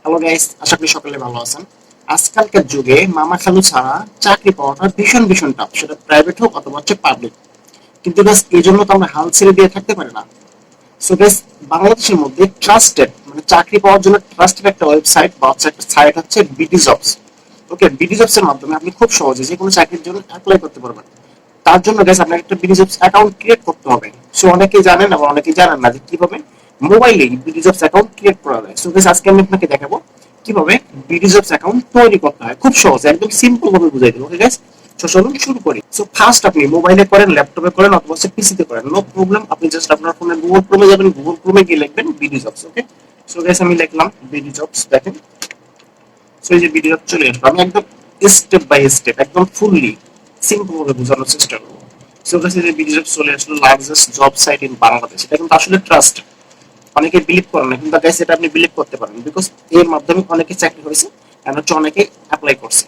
Hello guys, আশা করি সকলে ভালো আছেন। আজকালকার যুগে মামা খালু ছাড়া চাকরি পাওয়াটা ভীষণ ভীষণ টাফ, সেটা প্রাইভেট হোক অথবা হচ্ছে পাবলিক। কিন্তু গাইস এই জন্য তো আমরা হাল ছেড়ে দিয়ে থাকতে পারি না। সো গাইস, বাংলাদেশের মধ্যে ট্রাস্টেড মানে চাকরি পাওয়ার জন্য ট্রাস্টেড একটা ওয়েবসাইট বা হচ্ছে একটা সাইট হচ্ছে বিডি জবস। ওকে, বিডি জবস এর মাধ্যমে আপনি খুব সহজে যে কোনো চাকরির জন্য অ্যাপ্লাই করতে পারবেন। তার জন্য গাইস আপনাকে একটা বিডি জবস অ্যাকাউন্ট ক্রিয়েট করতে হবে। সো অনেকেই জানেন আবার অনেকেই জানেন না যে কিভাবে মোবাইলে বিডি জবস অ্যাকাউন্ট ক্রিয়েট করা যায়। সো গাইস, আজকে আমি আপনাকে দেখাবো কিভাবে বিডি জবস অ্যাকাউন্ট তৈরি করতে হয়। খুব সহজ, একদম সিম্পল ভাবে বুঝাই দেবো। ওকে গাইস, তো চলুন শুরু করি। সো ফার্স্ট আপনি মোবাইলে করেন, ল্যাপটপে করেন অথবা হচ্ছে পিসিতে করেন, নো প্রবলেম। আপনি জাস্ট আপনার ফোনে গুগল ক্রোমে যাবেন, গুগল ক্রোমে গিয়ে লিখবেন বিডি জবস। ওকে, সো গাইস আমি লিখলাম বিডি জবস, দেখেন। সো এই যে বিডি জবস চলে আসলো। আমি একদম স্টেপ বাই স্টেপ একদম ফুললি সিম্পল ভাবে বোঝানোর চেষ্টা করবো। সো গাইস, এই যে বিডি জবস চলে আসলো, largest job site in Bangladesh. এটা কিন্তু আসলে ট্রাস্ট, অনেকে বিলিভ করে না, কিন্তু গাইস এটা আপনি বিলিভ করতে পারেন, বিকজ এর মাধ্যমে অনেকে চাকরি হয়েছে এন্ড হচ্ছে অনেকে অ্যাপ্লাই করছে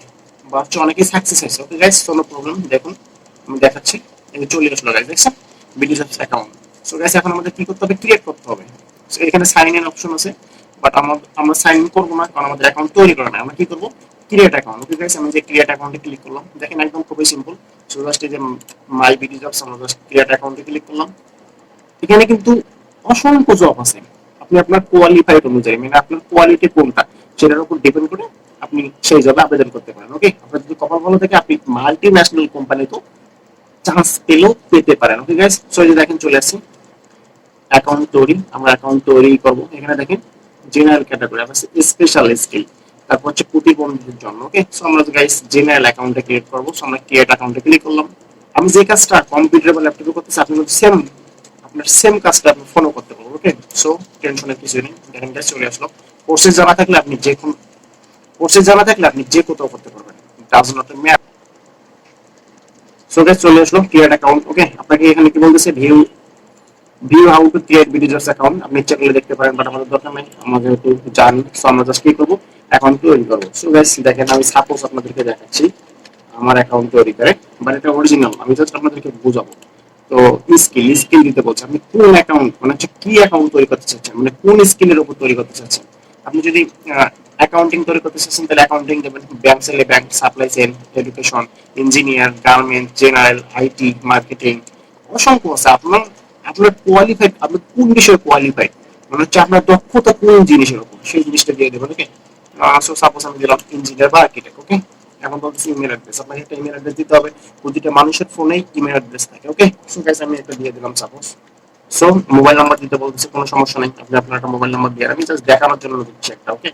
বা হচ্ছে অনেকে সাকসেস হয়েছে। ওকে গাইস, কোনো প্রবলেম, দেখুন আমি দেখাচ্ছি। এই যে চলে আসলো গাইস, দেখছেন BD jobs account. So guys এখন আমাদের কি করতে হবে, ক্রিয়েট করতে হবে। সো এখানে সাইন ইন অপশন আছে, বাট আমরা সাইন ইন করবো না, কারণ আমাদের অ্যাকাউন্ট তৈরি করা নাই। আমরা কি করবো, ক্রিয়েট অ্যাকাউন্ট। ওকে গাইস, আমি যে ক্রিয়েট অ্যাকাউন্টে ক্লিক করলাম, দেখেন একদম খুবই সিম্পল। সো জাস্ট এই যে মাই বিডি জবস, আমরা জাস্ট ক্রিয়েট অ্যাকাউন্টে ক্লিক করলাম। এখানে কিন্তু অসংখ্য জব আছে। আপনি আপনার কোয়ালিফাইড অনুযায়ী মানে আপনার কোয়ালিটি কোনটা সেটার উপর ডিপেন্ড করে আপনি সেই জবে আবেদন করতে পারেন। ওকে, আপনার যদি কপাল ভালো থাকে আপনি মাল্টি ন্যাশনাল কোম্পানিতেও চান্স পেলেও পেতে পারেন। ওকে গাইস, সো এই যে দেখেন চলে আসছি অ্যাকাউন্ট তৈরি। আমরা অ্যাকাউন্ট তৈরি করব। এখানে দেখেন জেনারেল ক্যাটাগরি, আবার স্পেশাল স্কিল, তারপর হচ্ছে প্রতিবন্ধীদের জন্য। ওকে, সো আমরা গাইস জেনারেল অ্যাকাউন্টে ক্রিয়েট করব। সো আমরা ক্রিয়েট অ্যাকাউন্টে ক্লিক করলাম। আমি যে কাজটা কম্পিউটার বা ল্যাপটপে করতেছি আপনি কিন্তু সেম আপনার সেম কাজটা আপনি ফলো করতে পারবেন। ওকে, সো টেনশনের কিছু নেই। দেখেন গাইস চলে আসলো। কোর্সেস জানা থাকলে আপনি যে কোন কোর্সেস জানা থাকলে আপনি যে কোথাও করতে পারবেন, does not matter. So guys চলে আসলো ক্রিয়েট অ্যাকাউন্ট। ওকে, আপনাকে এখানে কি বলতেছে, view how to create videos account. আপনি ইচ্ছা করলে দেখতে পারেন, বাট আমাদের দরকার নেই, আমরা যেহেতু জানি। সো আমরা জাস্ট কি করবো, অ্যাকাউন্ট তৈরি করবো। সো গাইস দেখেন আমি সাপোজ আপনাদেরকে দেখাচ্ছি আমার অ্যাকাউন্ট তৈরি করে, বাট এটা অরিজিনাল, আমি জাস্ট আপনাদেরকে বোঝাবো। তো স্কিল স্কিল দিতে বলছে, আপনি কোন অ্যাকাউন্ট মানে হচ্ছে কি অ্যাকাউন্ট তৈরি করতে চাচ্ছেন, মানে কোন স্কিলের উপর তৈরি করতে চাচ্ছেন। আপনি যদি অ্যাকাউন্টিং তৈরি করতে চাচ্ছেন তাহলে অ্যাকাউন্টিং দেবেন, ব্যাংক চাইলে bank, supply chain, education, engineer, garment, general, IT, marketing, অসংখ্য আছে। আপনার আপনার কোয়ালিফাইড, আপনি কোন বিষয়ে কোয়ালিফাইড মানে হচ্ছে আপনার দক্ষতা কোন জিনিসের উপর, সেই জিনিসটা দিয়ে দেবেন। ওকে, সো সাপোজ আমি দিলাম ইঞ্জিনিয়ার বা আর্কিটেক্ট। ওকে, এখন বলতেছি ইমেল অ্যাড্রেস, আপনাকে একটা ইমেল অ্যাড্রেস দিতে হবে। প্রতিটা মানুষের ফোনেই ইমেল অ্যাড্রেস থাকে। ওকে, সো গাইস আমি একটা দিয়ে দিলাম সাপোজ। সো মোবাইল নাম্বার দিতে বলতেছে, কোনো সমস্যা নেই, আপনি আপনার একটা মোবাইল নাম্বার দিয়ে, আমি জাস্ট দেখানোর জন্য দিচ্ছি একটা। ওকে,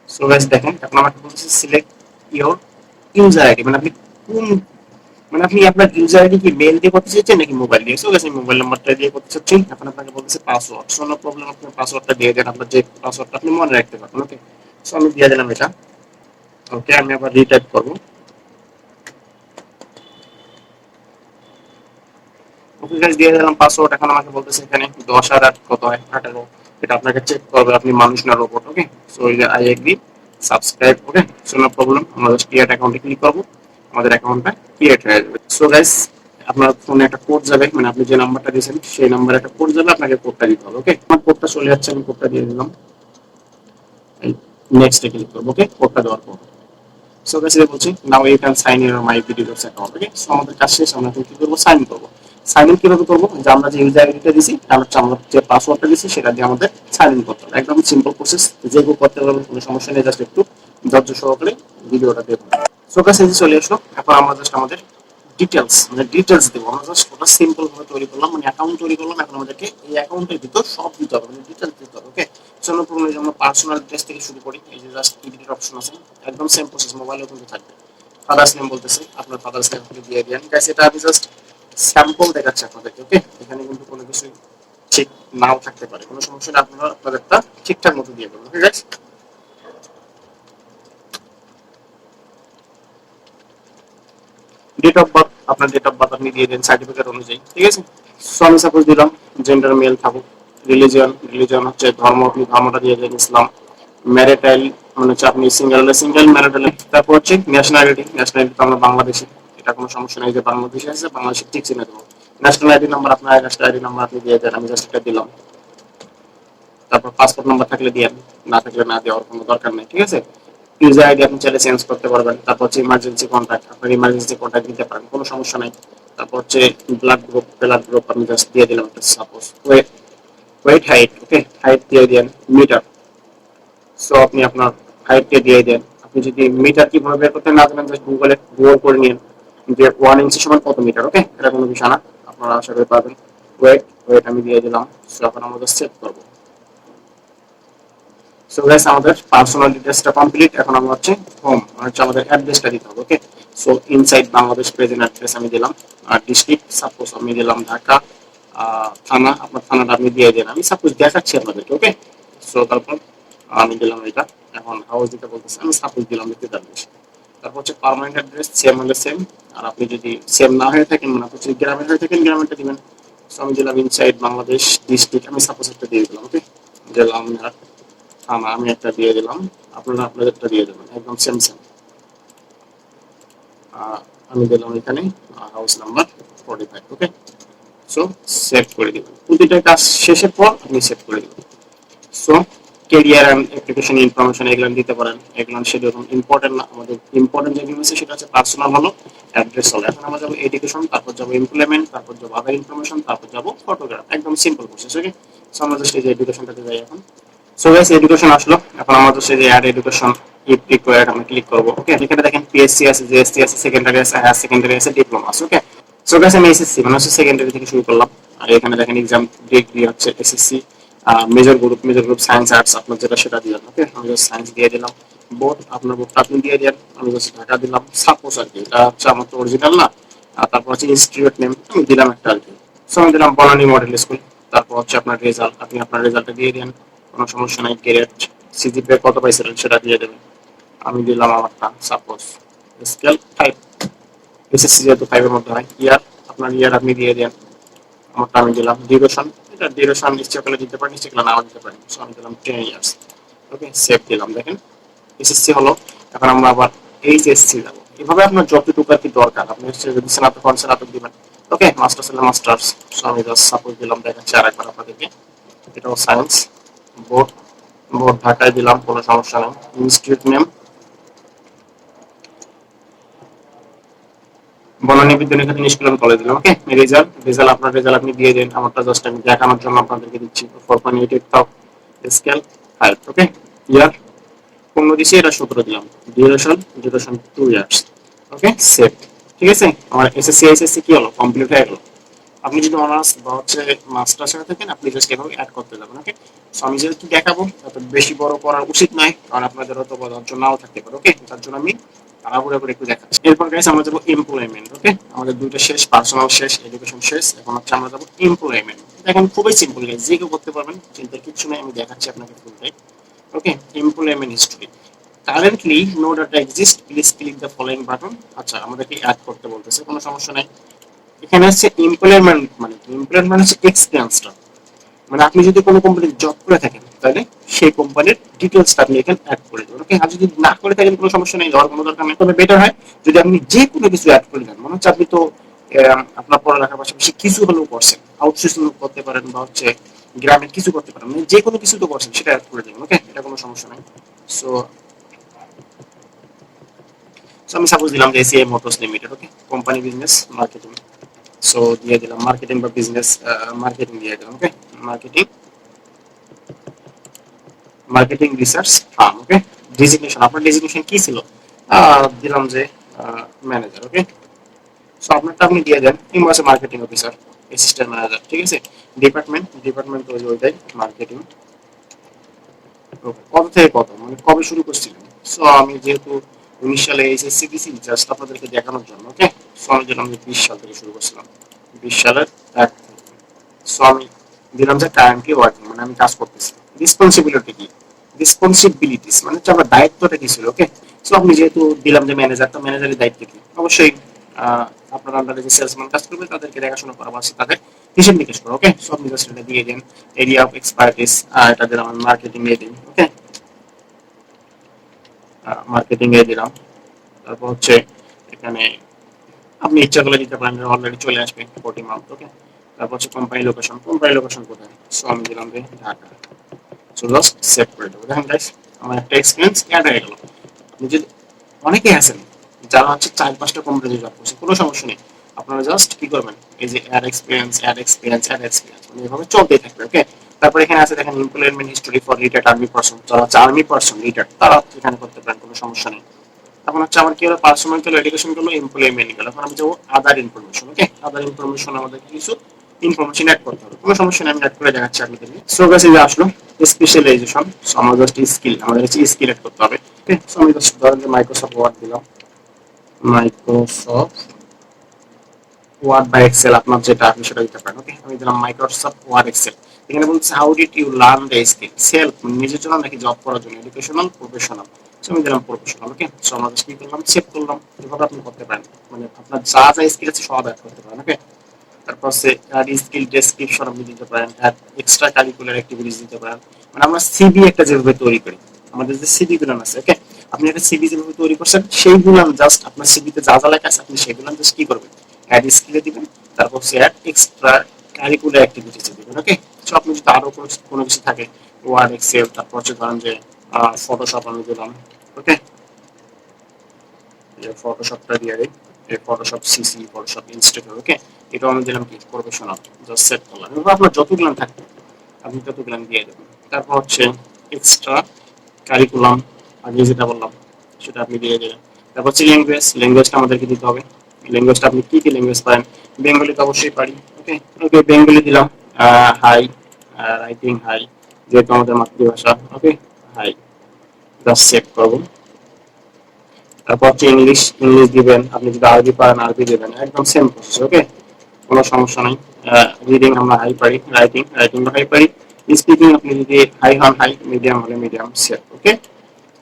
সো গাইস দেখেন এখন আমাকে বলতেছে সিলেক্ট ইওর ইউজার আইডি, মানে আপনি কোন মানে আপনি আপনার ইউজার আইডি কি মেল দিয়ে করতে চাচ্ছেন নাকি মোবাইল দিয়ে। সো গাইস আমি মোবাইল নাম্বারটা দিয়ে করতে চাচ্ছি। এখন আপনাকে বলতেছে পাসওয়ার্ড। সো নো প্রবলেম, আপনি পাসওয়ার্ডটা দিয়ে দেন, আপনার যে পাসওয়ার্ডটা আপনি মনে রাখতে পারবেন। ওকে, সো আমি দিয়ে দিলাম এটা। ওকে, আমি আবার রিটাইপ করব। ওকে গাইস দিয়ে দিলাম পাসওয়ার্ড। এখন আমাকে বলতেছে এখানে 10 আর 8 কত হয়, 18। এটা আপনাকে চেক করবে আপনি মানুষ না রোবট। ওকে, সো এই যে I agree, subscribe. Okay, so no problem, আমরা জাস্ট ক্রিয়েট অ্যাকাউন্টে ক্লিক করব, আমাদের অ্যাকাউন্টটা ক্রিয়েট হয়ে যাবে। সো গাইস আপনার ফোনে একটা কোড যাবে, মানে আপনি যে নাম্বারটা দিয়েছেন সেই নাম্বারে একটা কোড যাবে, আপনাকে কোডটা দিতে হবে। ওকে, আমার কোডটা চলে যাচ্ছে, আমি কোডটা দিয়ে দিলাম। নেক্সটে ক্লিক করব। ওকে, কোডটা দেওয়ার পর সো গাইস এটা বলছি now you can sign in my videos account. Okay, so আমাদের কাজ শেষ। আমরা কি করব, সাইন করব। সাইন ইন কিভাবে করব, যে আমরা যে ইউজার আইডিটা দিছি আমরা যে পাসওয়ার্ডটা দিছি সেটা দিয়ে আমাদের সাইন ইন করতে হবে। একদম সিম্পল প্রসেস, যে কেউ করতে পারবেন, কোনো সমস্যা নেই। জাস্ট একটু ধৈর্য সহকারে ভিডিওটা দেখুন। সো গাইস এই যে চলে আসলো। এখন আমরা জাস্ট আমাদের ডিটেলস মানে ডিটেলস দেবো। আমরা জাস্ট ওটা সিম্পল ভাবে তৈরি করলাম, মানে অ্যাকাউন্ট তৈরি করলাম। এখন আমাদেরকে এই অ্যাকাউন্টের ভিতর সব দিতে হবে, মানে ডিটেলস দিতে হবে। ওকে, চলো প্রথমে আমরা পার্সোনাল ডিটেলস থেকে শুরু করি। এই যে জাস্ট এডিটের অপশন আছে, একদম সেম প্রসেস, মোবাইলেও কিন্তু থাকবে। ফাদার্স নেম বলতেছে, আপনার ফাদার্স নেম আপনি দিয়ে দেন। গাইস এটা আমি জাস্ট স্যাম্পল দেখাচ্ছি আপনাদেরকে। ওকে, এখানে কিন্তু কোনো কিছু ঠিক নাও থাকতে পারে, কোনো সমস্যা নেই, আপনারা আপনাদেরটা ঠিকঠাক মতো দিয়ে দেবেন। Okay guys, date of birth, আপনার ডেট অফ বার্থ আপনি দিয়ে দেন সার্টিফিকেট অনুযায়ী। ঠিক আছে, সো আমি সাপোজ দিলাম জেন্ডার মেল থাকুক। রিলিজিয়ন হচ্ছে ধর্ম, আপনি ধর্মটা দিয়ে দেন ইসলাম। ম্যারিটাইল মানে হচ্ছে আপনি সিঙ্গেল হলে সিঙ্গেল, ম্যারিটাল। তারপর হচ্ছে ন্যাশনালিটি তো আমরা বাংলাদেশি, এটা কোনো সমস্যা নেই, যে বাংলাদেশি আছে বাংলাদেশি ঠিক চিনে দেবো। ন্যাশনাল আইডি নাম্বার, আপনার ন্যাশনাল আইডি নাম্বার আপনি দিয়ে দেন, আমি জাস্ট এটা দিলাম। তারপর পাসপোর্ট নাম্বার থাকলে দিয়েন, না থাকলে না দেওয়ার কোনো দরকার নেই, ঠিক আছে। ইউজার আইডি আপনি চাইলে চেঞ্জ করতে পারবেন। তারপর হচ্ছে ইমার্জেন্সি কন্ট্যাক্ট, আপনার ইমার্জেন্সি কন্ট্যাক্ট দিতে পারেন, কোনো সমস্যা নাই। তারপর হচ্ছে ব্লাড গ্রুপ আমি জাস্ট দিয়ে দিলাম একটা সাপোজ। ওয়েট হাইট, ওকে, হাইট দিয়ে দেন। মিটার, সো আপনি আপনার হাইটটা দিয়ে দেন। আপনি যদি মিটার কিভাবে বের করতে না জানেন, জাস্ট গুগল করে নিন যে 1 ইঞ্চি সমান কত মিটার, ওকে, এটা কোনো বিষয় না, আপনারা আশা করি পাবেন। ওয়েট আমি দিয়ে দিলাম। সো এখন আমরা সেট করব। সো গাইস, আমাদের পার্সোনাল ডিটেইলসটা কমপ্লিট। এখন আমরা হচ্ছে হোম, হচ্ছে আমাদের অ্যাড্রেসটা দিতে হবে, okay. So inside Bangladesh present address আমি দিলাম, আর ডিস্ট্রিক্ট সাপোজ আমি দিলাম ঢাকা। থানা, আপনার থানাটা আপনি দিয়ে দেন, আমি সাপোজ দেখাচ্ছি আপনাদেরকে, ওকে। সো তারপর আমি দিলাম এটা। এখন হাউস দিতে বলতেছে, আমি সাপোজ দিলাম 43। তারপর হচ্ছে পার্মানেন্ট অ্যাড্রেস সেম হলে সেম, আর আপনি যদি সেম না হয়ে থাকেন, মানে আপনি যদি গ্রামের হয়ে থাকেন গ্রামেরটা দিবেন। সো আমি দিলাম ইনসাইড বাংলাদেশ ডিস্ট্রিক্ট, আমি সাপোজ একটা দিয়ে দিলাম, ওকে। দিলাম আমি একটা দিয়ে দিলাম, আপনারা আপনাদেরটা দিয়ে দেবেন, একদম সেম সেম। আমি দিলাম এখানে হাউস নাম্বার 45, ওকে। সো সেভ করে দিবেন, প্রতিটা কাজ শেষের পর আপনি সেভ করে দিবেন। So career and application information এগুলো দিতে পারেন, এগুলো সেরকম ইম্পর্টেন্ট না। আমাদের ইম্পর্টেন্ট যেগুলো আছে সেটা হচ্ছে পার্সোনাল হলো, অ্যাড্রেস হলো। এখন আমরা যাবো এডুকেশন, তারপর যাবো এমপ্লয়মেন্ট, তারপর যাবো আদার ইনফরমেশন, তারপর যাবো ফটোগ্রাফ, একদম সিম্পল প্রসেস, ওকে। সো আমরা জাস্ট এই যে এডুকেশনটাতে যাই এখন। সো গাইস, এডুকেশন আসলো। এখন আমাদের সেই যে অ্যাড এডুকেশন ইফ রিকোয়ার্ড আমি ক্লিক করব, ওকে। এখানে দেখেন পিএসসি আছে, জিএসসি আছে, সেকেন্ডারি আছে, হায়ার সেকেন্ডারি আছে, ডিপ্লোমা আছে, ওকে। সো গাইস, আমি এসএসসি মানে হচ্ছে সেকেন্ডারি থেকে শুরু করলাম। আর এখানে দেখেন एग्जाम ডিগ্রি হচ্ছে SSC, major group science arts, আপনার যেটা সেটা দিলাম, ওকে। আমি জাস্ট সায়েন্স দিয়ে দিলাম। বোর্ড, আপনার বোর্ডটা আপনি দিয়ে দেন, আমি জাস্ট ঢাকা দিলাম সাপোজ আর কি, এটা হচ্ছে আমার তো অরিজিনাল না। আর তারপর হচ্ছে ইনস্টিটিউট নেম আমি দিলাম একটা আর কি। সো আমি দিলাম বনানী মডেল স্কুল। তারপর হচ্ছে আপনার রেজাল্ট, আপনি আপনার রেজাল্টটা দিয়ে দেন, কোনো সমস্যা নাই। গ্রেড, সিজিপিএ কত পাইছিলেন সেটা দিয়ে দেবেন। আমি দিলাম আমারটা সাপোজ স্কেল 5, এসএসসি যেহেতু 5 এর মধ্যে হয়। ইয়ার, আপনার ইয়ার আপনি দিয়ে দেন, আমারটা আমি দিলাম। ডিউরেশন, এটা ডিউরেশন নিশ্চয় করে দিতে পারেন, নিশ্চয় না দিতে পারেন। সো আমি দিলাম 10 ইয়ার্স, ওকে। সেভ দিলাম, দেখেন এসএসসি হলো। এখন আমরা আবার এইচএসসি যাব। এভাবে আপনার যতটুকু আর কি দরকার, আপনি হচ্ছে যদি স্নাতক হন স্নাতক দিবেন, ওকে। মাস্টার্স হলে মাস্টার্স। সো আমি জাস্ট সাপোজ দিলাম, দেখাচ্ছি আরেকবার আপনাদেরকে। এটাও সায়েন্স। বোর্ড, ঢাকায় দিলাম, কোনো সমস্যা নেই। Institute name Banani Vidyaniketan school and college দিলাম, ওকে। রেজাল্ট আপনার রেজাল্ট আপনি দিয়ে দেন, আমারটা জাস্ট আমি দেখানোর জন্য আপনাদেরকে দিচ্ছি। 4.88 টপ স্কেল 5, ওকে। ইয়ার 15 দিছি, এটা 17 দিলাম। ডিউরেশন 2 ইয়ার্স, ওকে। সেভ, ঠিক আছে। আমার এসএসসি এসএসসি কি হলো, কমপ্লিট হয়ে গেল। আপনি যদি অনার্স বা হচ্ছে মাস্টার্স হয়ে থাকেন, আপনি জাস্ট এভাবে অ্যাড করতে যাবেন, ওকে। সো আমি যেহেতু দেখাবো, এত বেশি বড় করা উচিত নয়, কারণ আপনাদের হয়তো ধৈর্য নাও থাকতে পারে, ওকে। তার জন্য আমি তাড়াহুড়ো করে একটু দেখাচ্ছি। এরপর গাইস আমরা যাবো এমপ্লয়মেন্ট, ওকে। আমাদের দুইটা শেষ, পার্সোনাল শেষ, এডুকেশন শেষ। এখন হচ্ছে আমরা যাবো এমপ্লয়মেন্ট। দেখেন খুবই সিম্পল গাইস, যে কেউ করতে পারবেন, চিন্তার কিছু নেই। আমি দেখাচ্ছি আপনাকে ফুলটাই, okay. Employment history, currently no data exist, please click the following button. আচ্ছা, আমাদেরকে অ্যাড করতে বলতেছে, কোনো সমস্যা নাই। এখানে হচ্ছে এমপ্লয়মেন্ট মানে এমপ্লয়মেন্ট হচ্ছে এক্সপিরিয়েন্সটা, মানে আপনি যদি কোনো কোম্পানিতে জব করে থাকেন, তাহলে সেই কোম্পানির ডিটেলসটা আপনি এখানে অ্যাড করে দেবেন, ওকে। আর যদি না করে থাকেন, কোনো সমস্যা নেই, দেওয়ার কোনো দরকার নেই। তবে বেটার হয় যদি আপনি যে কোনো কিছু অ্যাড করে দেন, মনে হচ্ছে আপনি তো আপনার পড়ালেখার পাশাপাশি কিছু হলেও করছেন, আউটসোর্সিং করতে পারেন বা হচ্ছে গ্রামের কিছু করতে পারেন, মানে যে কোনো কিছু তো করছেন, সেটা অ্যাড করে দেবেন, ওকে। এটা কোনো সমস্যা নাই। সো আমি সাপোজ দিলাম যে এসিআই মোটরস লিমিটেড, ওকে। কোম্পানি বিজনেস মার্কেটিং, সো দিয়ে দিলাম মার্কেটিং বা বিজনেস, মার্কেটিং দিয়ে দিলাম, ওকে। মার্কেটিং মার্কেটিং রিসার্চ ফার্ম, ওকে। ডেজিগনেশন, আপনার ডেজিগনেশন কি ছিল, দিলাম যে ম্যানেজার, ওকে। সো আপনারটা আপনি দিয়ে দেন, invoice marketing officer, assistant manager, ঠিক আছে। ডিপার্টমেন্ট ওই ওইটাই মার্কেটিং। তো কত থেকে কত, মানে কবে শুরু করছিলেন। সো আমি যেহেতু 19 সালে এইচএসসি দিছি, জাস্ট আপনাদেরকে দেখানোর জন্য, ওকে। সো আমি দিলাম যে 20 সাল থেকে শুরু করছিলাম, 20 সালের 1 থেকে। সো আমি দিলাম যে কারেন্টলি ওয়ার্কিং, মানে আমি কাজ করতেছি। রেসপন্সিবিলিটি কি, রেসপন্সিবিলিটিস মানে হচ্ছে আমার দায়িত্বটা কি ছিল, ওকে। সো আপনি যেহেতু দিলাম যে ম্যানেজার, তো ম্যানেজারের দায়িত্ব কি, অবশ্যই আপনার আন্ডারে যে সেলসম্যান কাজ করবে তাদেরকে দেখাশোনা করা বা তাদের হিসেব নিকেশ করা, ওকে। সো আপনি জাস্ট এটা দিয়ে দেন। এরিয়া অফ এক্সপার্টিস, এটা দিলাম আমি মার্কেটিং এ দিই, ওকে। মার্কেটিং এ দিলাম। তারপর হচ্ছে এখানে আপনি ইচ্ছা করলে দিতে পারেন, অলরেডি চলে আসবে 40 মান্থ, ওকে। তারপর হচ্ছে কোম্পানি লোকেশন কোথায়, সো আমি দিলাম যে ঢাকা। সো জাস্ট সেভ করে দেবো। দেখেন গাইস আমার একটা এক্সপিরিয়েন্স অ্যাড হয়ে গেল। আপনি যদি অনেকেই আছেন যারা হচ্ছে 4-5টা কোম্পানিতে জব করছে, কোনো সমস্যা নেই, আপনারা জাস্ট কি করবেন, এই যে add experience add experience add experience মানে এভাবে চলতেই থাকবে। ওকে, তারপর এখানে আছে দেখেন employment history for retired army person, যারা হচ্ছে আর্মি পারসন রিটায়ার্ড তারা এখানে করতে পারেন, কোনো সমস্যা নেই। এখন হচ্ছে আমার কি হলো, পার্সোনাল গেলো, এডুকেশন গেলো, এমপ্লয়মেন্ট গেলো। এখন আমি যাবো আদার ইনফরমেশন। ওকে, আদার ইনফরমেশন আমাদের কিছু ইনফরমেশন অ্যাড করতে হবে, কোনো সমস্যা নেই, আমি অ্যাড করে দেখাচ্ছি আপনাদের। সো গাইস এই যে আসলো স্পেশালাইজেশন। সো আমার জাস্ট স্কিল, আমাদের হচ্ছে স্কিল অ্যাড করতে হবে। ওকে, সো আমি জাস্ট ধরেন যে মাইক্রোসফট ওয়ার্ড দিলাম, মাইক্রোসফট ওয়ার্ড বা এক্সেল, আপনার যেটা আপনি সেটা দিতে পারেন। ওকে, আমি দিলাম মাইক্রোসফট ওয়ার্ড এক্সেল। এখানে বলছে how did you learn the skill, self নিজের জন্য নাকি জব করার জন্য, এডুকেশনাল প্রফেশনাল। সো আমি দিলাম প্রফেশনাল। ওকে, সো আমরা কি করলাম, সেভ করলাম। এভাবে আপনি করতে পারেন, মানে আপনার যা যা স্কিল আছে সব অ্যাড করতে পারেন। ওকে, তারপর সে অ্যাড স্কিল ডেসক্রিপশন আপনি দিতে পারেন, অ্যাড এক্সট্রা কারিকুলার অ্যাক্টিভিটিস দিতে পারেন। মানে আমরা সিভি একটা যেভাবে তৈরি করি, আমাদের যে সিভি গুলো আছে, ওকে, আপনি একটা সিভি যেভাবে তৈরি করছেন সেইগুলো জাস্ট আপনার সিভিতে যা যা লেখা আছে আপনি সেগুলো জাস্ট কি করবেন, অ্যাড স্কিলে দিবেন। তারপর সে অ্যাড এক্সট্রা কারিকুলার অ্যাক্টিভিটিস দিবেন। ওকে, সো আপনি যদি আরো কোনো কিছু থাকে, ওয়ার্ড এক্সেল, তারপর হচ্ছে ধরেন যে ফটোশপ আমি দিলাম। ওকে, ফটোশপটা দিয়ে দিই, ফটোশপ সিসি, ফটোশপ ইনস্টলেটর। ওকে, এটা আমি দিলাম কি প্রফেশনাল, জাস্ট সেট করলাম। এবার আপনার যতগুলো থাকবে আপনি ততগুলো দিয়ে দেবেন। তারপর হচ্ছে এক্সট্রা কারিকুলাম, আগে যেটা বললাম সেটা আপনি দিয়ে দেবেন। তারপর হচ্ছে ল্যাঙ্গুয়েজ, ল্যাঙ্গুয়েজটা আমাদেরকে দিতে হবে। ল্যাঙ্গুয়েজটা আপনি কি কি ল্যাঙ্গুয়েজ পারেন, বেঙ্গলি তো অবশ্যই পারি। ওকে, ওকে বেঙ্গলি দিলাম। হাই, রাইটিং হাই, যেহেতু আমাদের মাতৃভাষা। ওকে, হাই, জাস্ট সেভ করবো। তারপর হচ্ছে ইংলিশ, ইংলিশ দিবেন। আপনি যদি আরবি পারেন আরবি দিবেন, একদম সেম প্রসেস। ওকে, কোনো সমস্যা নাই। রিডিং আমরা হাই পারি, রাইটিং রাইটিং হাই পারি, স্পিকিং আপনি যদি হাই হন হাই, মিডিয়াম হলে মিডিয়াম, সেট। ওকে,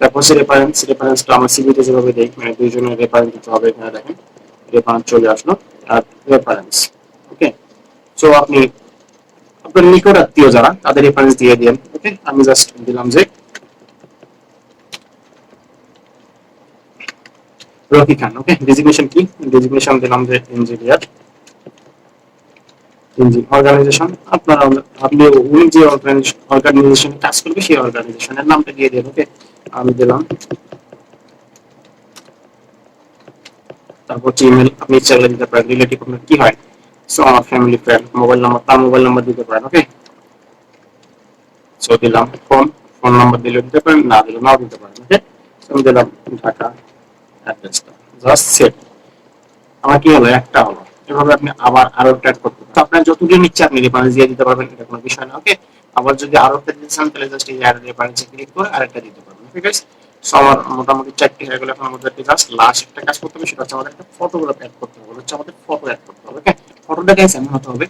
তারপর হচ্ছে রেফারেন্স, রেফারেন্সটা আমরা সিভিতে যেভাবে দেই, মানে দুইজনের রেফারেন্স দিতে হবে। এখানে দেখেন রেফারেন্স চলে আসলো, আর রেফারেন্স। ওকে, সো আপনি আপনার নিকট আত্মীয় যারা তাদের রেফারেন্স দিয়ে দিন। ওকে, আমি জাস্ট দিলাম যে রকি খান। ওকে, ডেজিগনেশন কি, ডেজিগনেশন দিলাম যে ইঞ্জিনিয়ার, অর্গানাইজেশন আপনার, আপনি উনি যে অর্গানাইজেশনে কাজ করবে সেই অর্গানাইজেশনের নামটা দিয়ে দেন। ওকে, আমি দিলাম। তারপর ইমেল আপনি ইচ্ছা করলে দিতে পারেন, রিলেটিভ আপনার কি হয়, সো আমার ফ্যামিলি ফ্রেন্ড, মোবাইল নাম্বার তার মোবাইল নাম্বার দিতে পারেন। ওকে, সো দিলাম ফোন, ফোন নাম্বার দিলে দিতে পারেন, না দিলে নাও দিতে পারেন। ওকে, আমি দিলাম ঢাকা অ্যাড্রেসটা, জাস্ট সেভ। আমার কি হলো, একটা হলো। এভাবে আপনি আবার আরো ট্যাগ করতে পারেন। আপনার যতদিন ইচ্ছা আপনি রেফারেন্স দিয়ে দিতে পারবেন, এটা কোনো বিষয় না। ওকে, আবার যদি আরো একটা দিতে চান তাহলে জাস্ট এই অ্যাড রেফারেন্সে ক্লিক করে আরেকটা দিতে পারবেন। ঠিক আছে, সো আমার মোটামুটি 4টি হয়ে গেল। এখন আমাদেরকে জাস্ট লাস্ট একটা কাজ করতে হবে, সেটা হচ্ছে আমাদের একটা ফটোগ্রাফ অ্যাড করতে হবে, হচ্ছে আমাদের ফটো অ্যাড করতে হবে। ওকে, ফটোটা গাইস এমন হতে হবে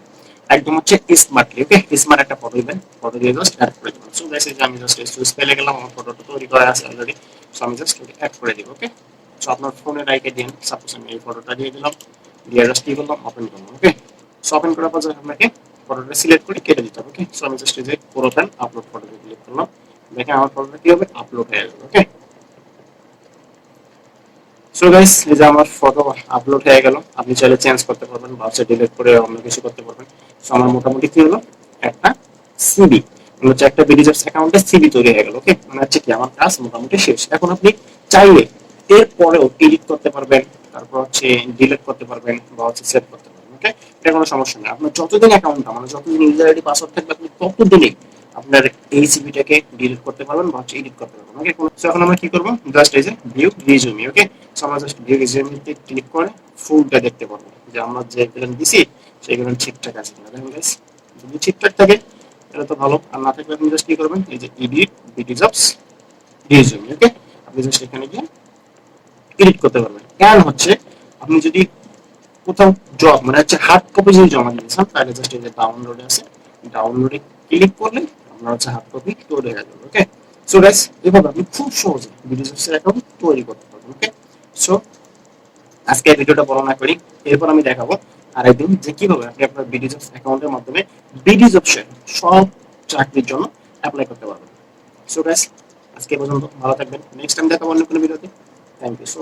একদম হচ্ছে স্মার্টলি। ওকে, স্মার্ট একটা ফটো দিবেন, ফটো দিয়ে জাস্ট অ্যাড করে দিবেন। সো গাইস এই যে আমি জাস্ট চুজ পেলে গেলাম, আমার ফটোটা তৈরি করা আছে অলরেডি। সো আমি জাস্ট অ্যাড করে দিব। ওকে, সো আপনার ফোনে রাইখে দিন, সাপোজ আমি এই ফটোটা দিয়ে দিলাম, দিয়ে জাস্ট কি করলাম, ওপেন করলাম। ওকে, সো ওপেন করার পর আপনাকে ফটোটা সিলেক্ট করে কেটে দিতে হবে। ওকে, সো আমি জাস্ট এই যে পুরোটান আপলোড ফটোতে ক্লিক করলাম, দেখেন আমার ফটোটা কি হবে, আপলোড হয়ে যাবে। ওকে, সো গাইস এই যে আমার ফটো আপলোড হয়ে গেল। আপনি চাইলে চেঞ্জ করতে পারবেন বা ডিলিট করে অন্য কিছু করতে পারবেন। সো আমার মোটামুটি কি হলো, একটা সিভি, মানে হচ্ছে একটা বিডিজেস অ্যাকাউন্টে সিভি তৈরি হয়ে গেল। ওকে, মানে হচ্ছে কি আমার কাজ মোটামুটি শেষ। এখন আপনি চাইলে এর পরেও এডিট করতে পারবেন, তারপর হচ্ছে ডিলিট করতে পারবেন বা হচ্ছে সেভ করতে পারবেন। ওকে, এটা কোনো সমস্যা নেই। আপনার যতদিন অ্যাকাউন্টটা, মানে যতদিন ইউজার আইডি পাসওয়ার্ড থাকবে আপনি ততদিনই আপনার এই সিভিটাকে ডিলিট করতে পারবেন বা হচ্ছে এডিট করতে পারবেন। ওকে, সো এখন আমরা কি করব, জাস্ট এই যে ভিউ রিজিউমি। ওকে, সো আমরা জাস্ট ভিউ রিজিউমিতে ক্লিক করে ফুলটা দেখতে পারবো যে আমরা যে এগুলো দিছি সেগুলো ঠিকঠাক আছে কিনা। দেখেন গাইস, যদি ঠিকঠাক থাকে তাহলে তো ভালো, আর না থাকলে আপনি জাস্ট কি করবেন, এই যে এডিট বিডি জবস রিজিউমি। ওকে, আপনি জাস্ট এখানে গিয়ে এডিট করতে পারবেন। কারণ হচ্ছে আপনি যদি কোথাও জব, মানে হচ্ছে হার্ড কপি যদি জমা দিতে চান তাহলে জাস্ট এই যে ডাউনলোড আছে, ডাউনলোডে ক্লিক করলে আপনার হচ্ছে হার্ড কপি তৈরি হয়ে যাবে। ওকে, সো গাইস এভাবে আপনি খুব সহজে বিডিজবস এর অ্যাকাউন্ট তৈরি করতে পারবেন। ওকে, সো আজকে এই ভিডিওটা বড় না করি, এরপর আমি দেখাবো আরেকদিন যে কিভাবে আপনি আপনার বিডিজবস অ্যাকাউন্টের মাধ্যমে বিডিজবসের সব চাকরির জন্য অ্যাপ্লাই করতে পারবেন। সো গাইস আজকে পর্যন্ত ভালো থাকবেন, নেক্সট টাইম দেখাবো অন্য কোনো ভিডিওতে। Thank you so